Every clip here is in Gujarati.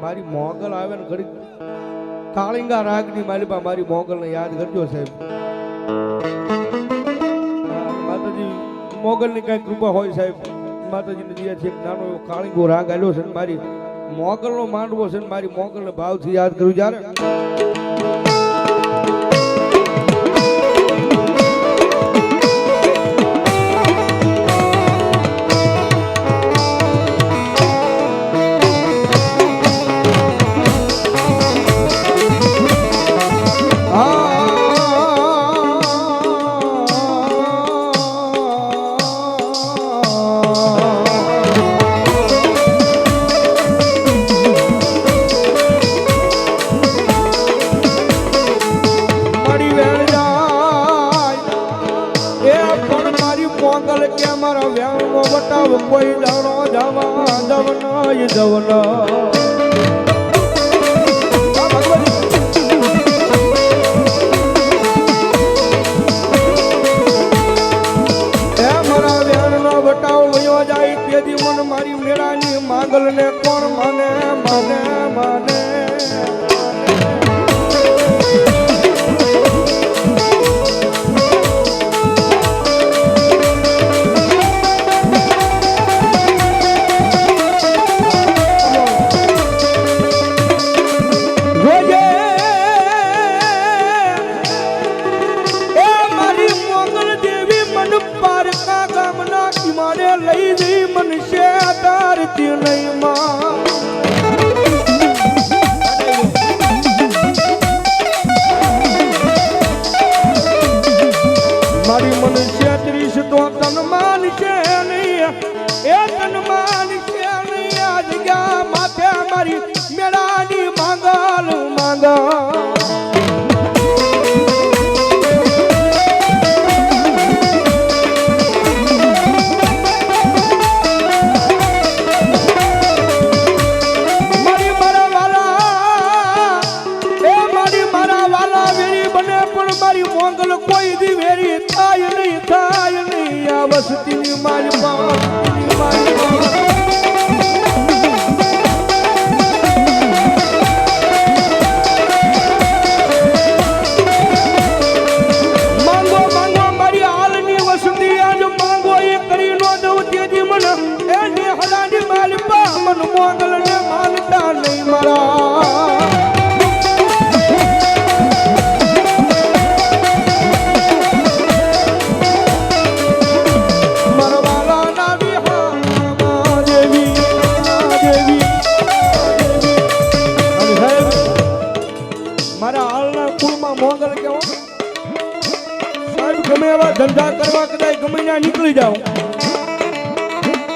મારી મોગલ આવે ને ઘડી કાળિંગા રાગની માલિપા મારી મોગલને યાદ કરજો સાહેબ. માતાજી મોગલની કઈ કૃપા હોય સાહેબ. માતાજીને દિયા છે નાનો એવો કાળિંગો રાગ આલ્યો છે ને મારી મોગલનો માંડવો છે ને મારી મોગલને ભાવથી યાદ કરું જ્યારે કોઈ દાણો જવા દવનાય દવના એ મારા વ્યાણનો બટાવ વયો જાય તેથી મન મારી મેળાની માંગલ ને કોણ માને માને માને મારી મનુષ્ય ત્રીસ તો તનમાન છે નહીં એ તનમાન છે નહીં આ જગ્યા માથે મારી મેળાની માંગલ માંગલ વસતી મારી માંગો માંગો મારી હાલની વસતી આજ માંગો એ કરી નો દઉં તેથી મને એની હલાની માલિપા મન મોગલ ને માનતા નહીં મારા ધંધા કરવા કદાચ ગમે ના નીકળી જાઓ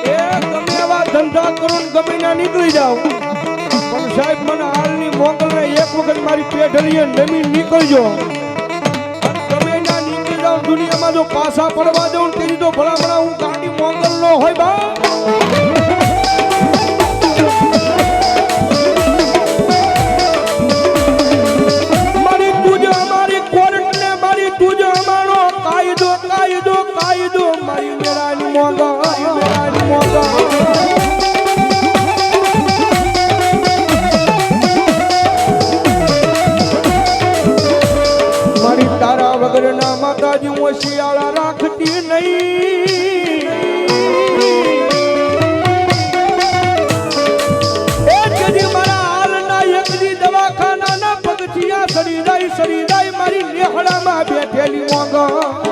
એ ગમે એવા ધંધા કરો ને ગમે ના નીકળી જાઓ પણ સાહેબ મને હાલની મોગલ ને એક વખત મારી પેઢલીએ જમીન નીકળજો ગમે ના નીકળી જાઓ દુનિયામાં જો પાછા પડવા દઉં તેની તો ભલામણા હું ગાડી મોગલ નો હોય બા મારી તારા વગર ના માતાજી હું શિયાળા રાખતી નહીં મારા હાલના એકદી દવાખાના ના પગથિયા સડી જાય મારી નેહડામાં બેઠેલી મોગા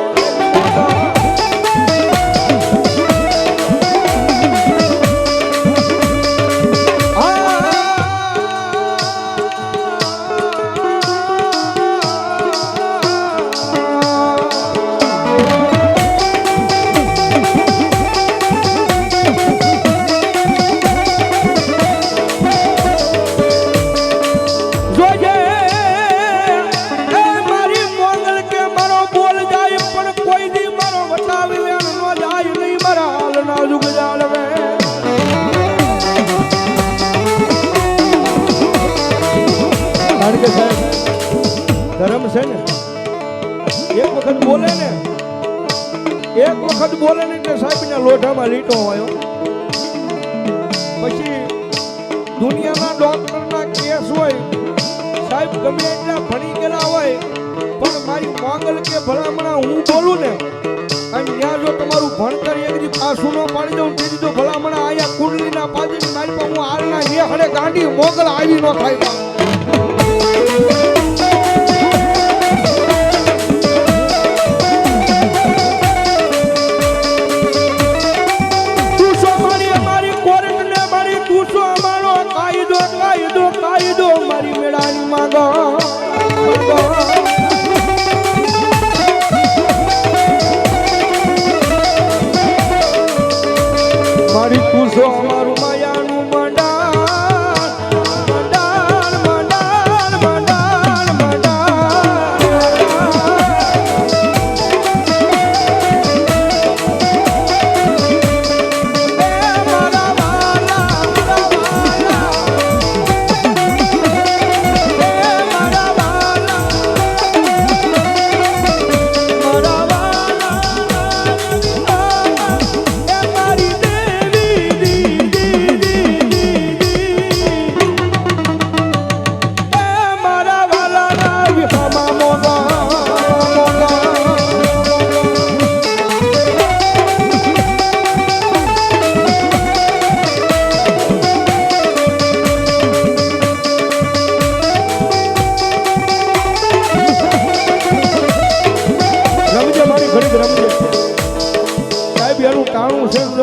ધર્મ છે ને એક વખત બોલે ને એટલે સાહેબ ના લોઢામાં લીટો આવ્યો પછી દુનિયાના ડોક્ટરના કેસ હોય સાહેબ ગમે એટલા ભણી ગયેલા હોય પણ મારી મોગલ કે ભલામણા હું બોલું ને અને ત્યાં જો તમારું ભણતર એક દી પાછું ન પાડી દઉં તેથી તો ભલામણા આયા કુંડલીના પાછળ મારી પાસે હું હાલના એ હડે ગાંડી મોગલ આવી ન થાય કાયદો મારી મેળાની માંગો મારી પૂછો અમારું માયાનું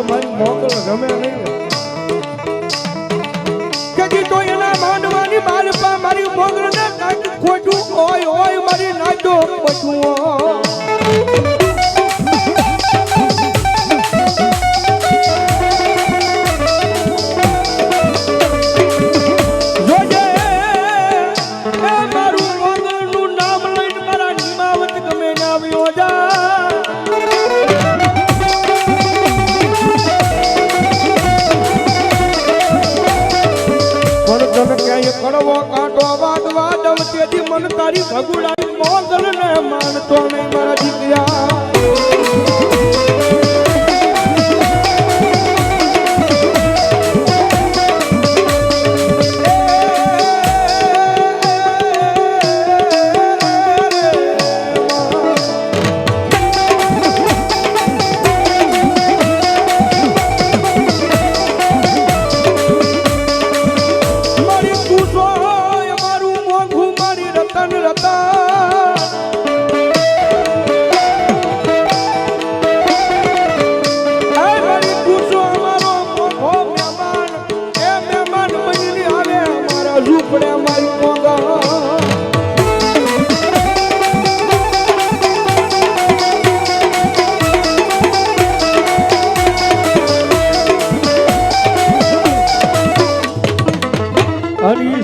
મારી મોગલ ગમે નહીં કદી તો એના માંડવાની બાલપા મારી મોગલ ને નાક ખોટું ઓય ઓય મારી નાડો બચું જોજે એ મારું મોગલનું નામ લઈને મારા નિમાવત ગમે ને આવ્યો જા કડવો કાંટો વાગવા દઉં તેથી મન તારી ભગુડાઈ મોગલ ને માનતો નહીં મારા દીકરા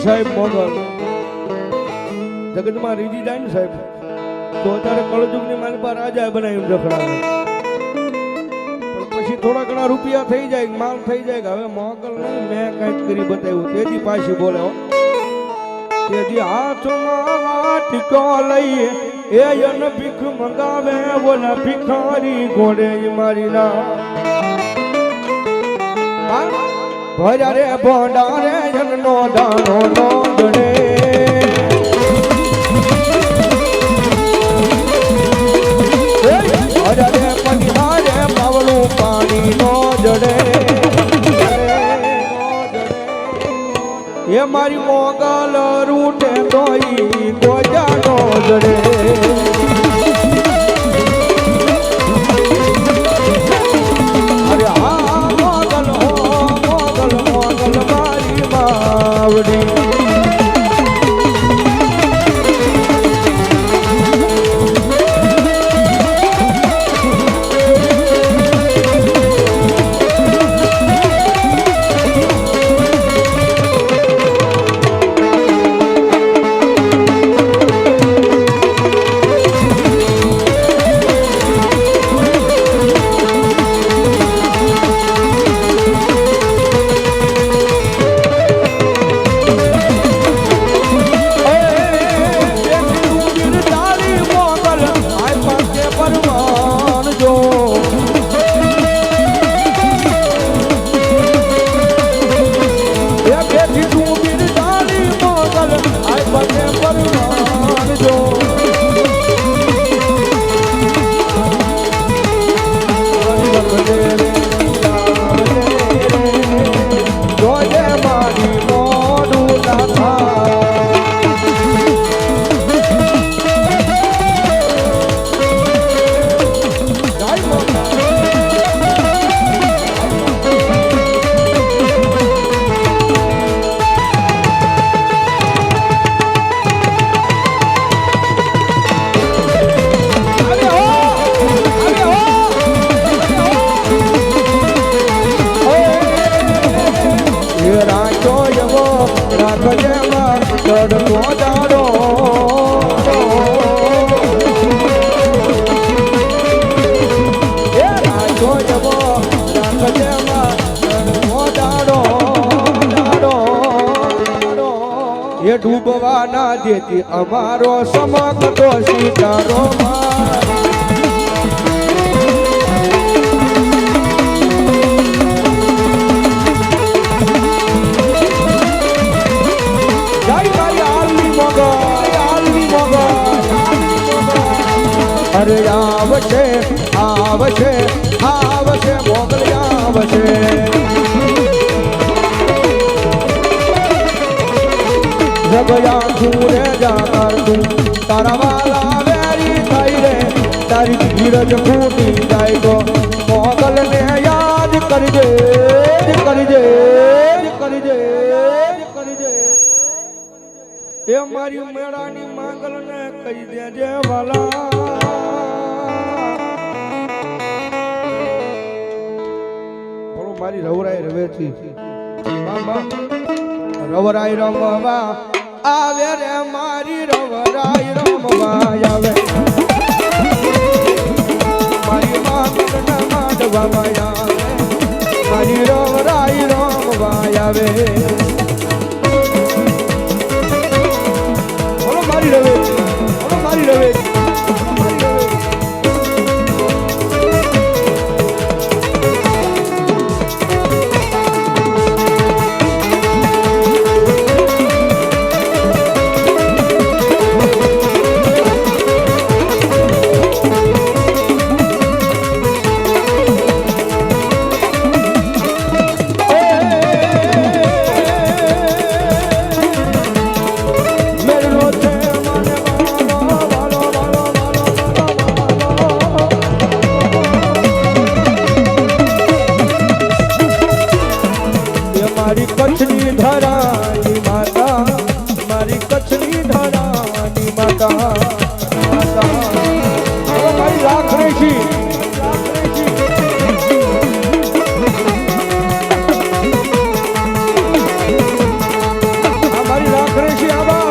સાહેબ મોગલ જગતમાં રીજી જાય ને સાહેબ તો અત્યારે કળજુગની મારી પાસે રાજા બનાવ્યું રખડાવે પણ પછી થોડા ઘણા રૂપિયા થઈ જાય માલ થઈ જાય કે હવે મોગલ નહીં મેં કંઈક કરી બતાવ્યું તેથી પાછી બોલે તેથી હાથમાં વાટકો લઈએ એ જન ભીખ મંગાવે બોલા ભિખારી ઘોડે મારી ના ભરે ભોંડારે જનનો દાનો નો જડે ભરે પંખારે પાવલું પાણી નો જડે એ મારી મોગલ રૂટે તોઈ ગોજા નો જડે રાખજે માં ચડતો જાડો એ રાજો જવો રાખજે માં ચડતો જાડો એ ડૂબવા ના દેતી અમારો સમકતો સીતારો અરે આવશે આવશે આવશે મોગલ આવશે જગયા રે જાકર તું તારા વાલા વેરી થઈ રે તારી ધીરજ ફૂટી જાય તો મોગલ ને યાદ કરજે કરજે કરજે કરજે એ મારી મેળાની માંગલ ને કહી દેજે વાલા બોલો મારી રવરાય રવેથી બાબા રવરાય રમવા આવે રે મારી રવરાય રમવા આવે મારી માંગલ ને માંડવામાં આવે મારી રવરાય રમવા આવે મારી રવે મારી રવે મારી કચ્છની ધરાની માતા મારી કચ્છની ધરાની માતા મારી રાખરેશી મારી રાખરેશી આવા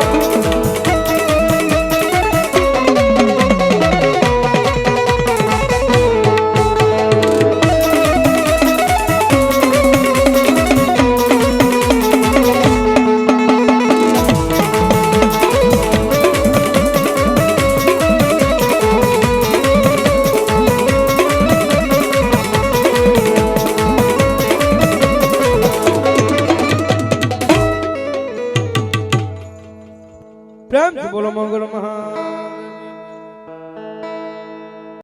પ્રેમ બોલો મંગલ મહા